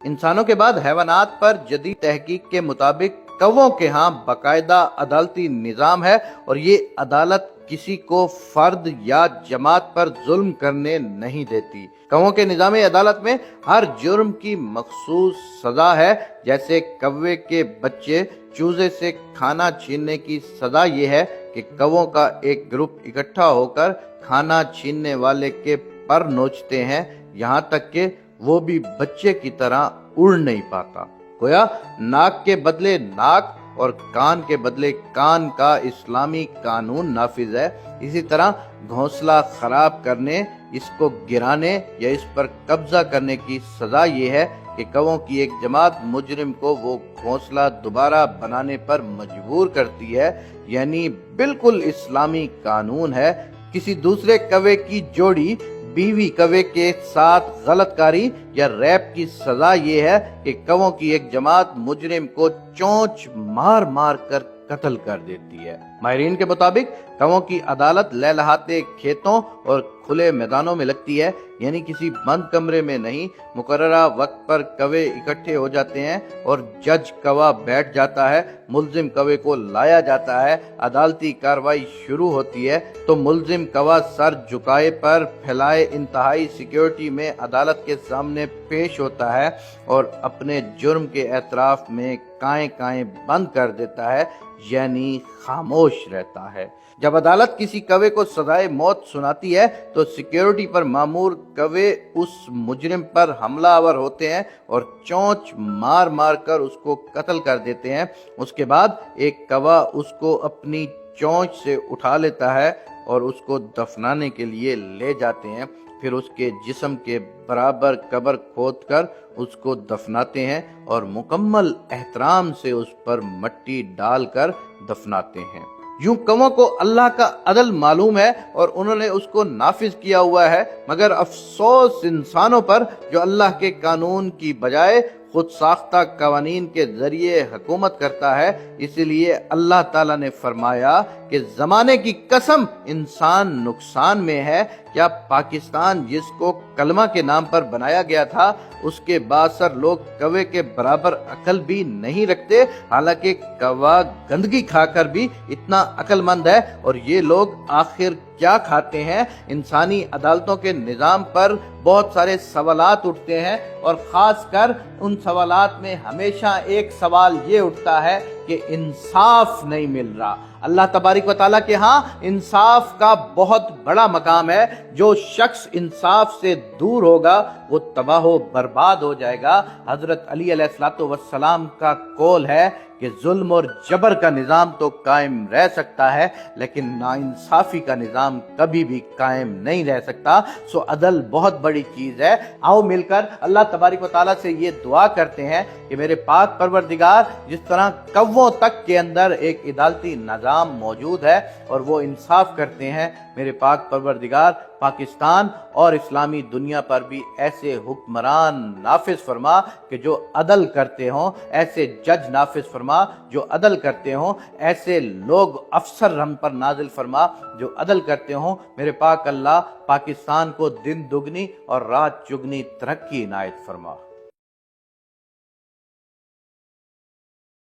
انسانوں کے بعد حیوانات پر جدید تحقیق کے مطابق کووں کے ہاں باقاعدہ عدالتی نظام ہے، اور یہ عدالت کسی کو فرد یا جماعت پر ظلم کرنے نہیں دیتی۔ کووں کے نظام عدالت میں ہر جرم کی مخصوص سزا ہے۔ جیسے کوے کے بچے چوزے سے کھانا چھیننے کی سزا یہ ہے کہ کووں کا ایک گروپ اکٹھا ہو کر کھانا چھیننے والے کے پر نوچتے ہیں، یہاں تک کہ وہ بھی بچے کی طرح اڑ نہیں پاتا۔ گویا ناک کے بدلے ناک اور کان کے بدلے کان کا اسلامی قانون نافذ ہے۔ اسی طرح گھونسلہ خراب کرنے، اس کو گرانے یا اس پر قبضہ کرنے کی سزا یہ ہے کہ کووں کی ایک جماعت مجرم کو وہ گھونسلہ دوبارہ بنانے پر مجبور کرتی ہے، یعنی بالکل اسلامی قانون ہے۔ کسی دوسرے کوے کی جوڑی بیوی کوے کے ساتھ غلط کاری یا ریپ کی سزا یہ ہے کہ کووں کی ایک جماعت مجرم کو چونچ مار مار کر قتل کر دیتی ہے۔ ماہرین کے مطابق کووں کی عدالت لہلہاتے کھیتوں اور کھلے میدانوں میں لگتی ہے، یعنی کسی بند کمرے میں نہیں۔ مقررہ وقت پر کوے اکٹھے ہو جاتے ہیں اور جج کوا بیٹھ جاتا ہے، ملزم کوے کو لایا جاتا ہے، عدالتی کارروائی شروع ہوتی ہے تو ملزم کوا سر جھکائے پر پھیلائے انتہائی سیکیورٹی میں عدالت کے سامنے پیش ہوتا ہے اور اپنے جرم کے اعتراف میں کائیں کائیں بند کر دیتا ہے، یعنی خاموش رہتا ہے۔ جب عدالت کسی کوے کو سزائے موت سناتی ہے تو سیکیورٹی پر مامور کوے اس مجرم پر حملہ آور ہوتے ہیں اور چونچ مار مار کر اس کو قتل کر دیتے ہیں۔ اس کے بعد ایک کوا اس کو اپنی چونچ سے اٹھا لیتا ہے اور اس کو دفنانے کے لیے لے جاتے ہیں، پھر اس کے جسم کے برابر قبر کھود کر اس کو دفناتے ہیں اور مکمل احترام سے اس پر مٹی ڈال کر دفناتے ہیں۔ یوں کووں کو اللہ کا عدل معلوم ہے اور انہوں نے اس کو نافذ کیا ہوا ہے، مگر افسوس انسانوں پر جو اللہ کے قانون کی بجائے خود ساختہ قوانین کے ذریعے حکومت کرتا ہے۔ اسی لیے اللہ تعالیٰ نے فرمایا کہ زمانے کی قسم انسان نقصان میں ہے۔ کیا پاکستان جس کو کلمہ کے نام پر بنایا گیا تھا، اس کے باثر لوگ کوے کے برابر عقل بھی نہیں رکھتے، حالانکہ کوا گندگی کھا کر بھی اتنا عقل مند ہے، اور یہ لوگ آخر کیا کھاتے ہیں؟ انسانی عدالتوں کے نظام پر بہت سارے سوالات اٹھتے ہیں، اور خاص کر ان سوالات میں ہمیشہ ایک سوال یہ اٹھتا ہے کہ انصاف نہیں مل رہا۔ اللہ تبارک و تعالیٰ کے ہاں انصاف کا بہت بڑا مقام ہے۔ جو شخص انصاف سے دور ہوگا وہ تباہ و برباد ہو جائے گا۔ حضرت علی علیہ السلام کا قول ہے کہ ظلم اور جبر کا نظام تو قائم رہ سکتا ہے، لیکن ناانصافی کا نظام کبھی بھی قائم نہیں رہ سکتا۔ سو عدل بہت بڑی چیز ہے۔ آؤ مل کر اللہ تبارک و تعالیٰ سے یہ دعا کرتے ہیں کہ میرے پاک پروردگار، جس طرح کووں تک کے اندر ایک عدالتی نظام موجود ہے اور وہ انصاف کرتے ہیں، میرے پاک پروردگار پاکستان اور اسلامی دنیا پر بھی ایسے حکمران نافذ فرما کہ جو عدل کرتے ہوں، ایسے جج نافذ فرما جو عدل کرتے ہوں، ایسے لوگ افسر ہم پر نازل فرما جو عدل کرتے ہوں۔ میرے پاک اللہ پاکستان کو دن دگنی اور رات چگنی ترقی عنایت فرما۔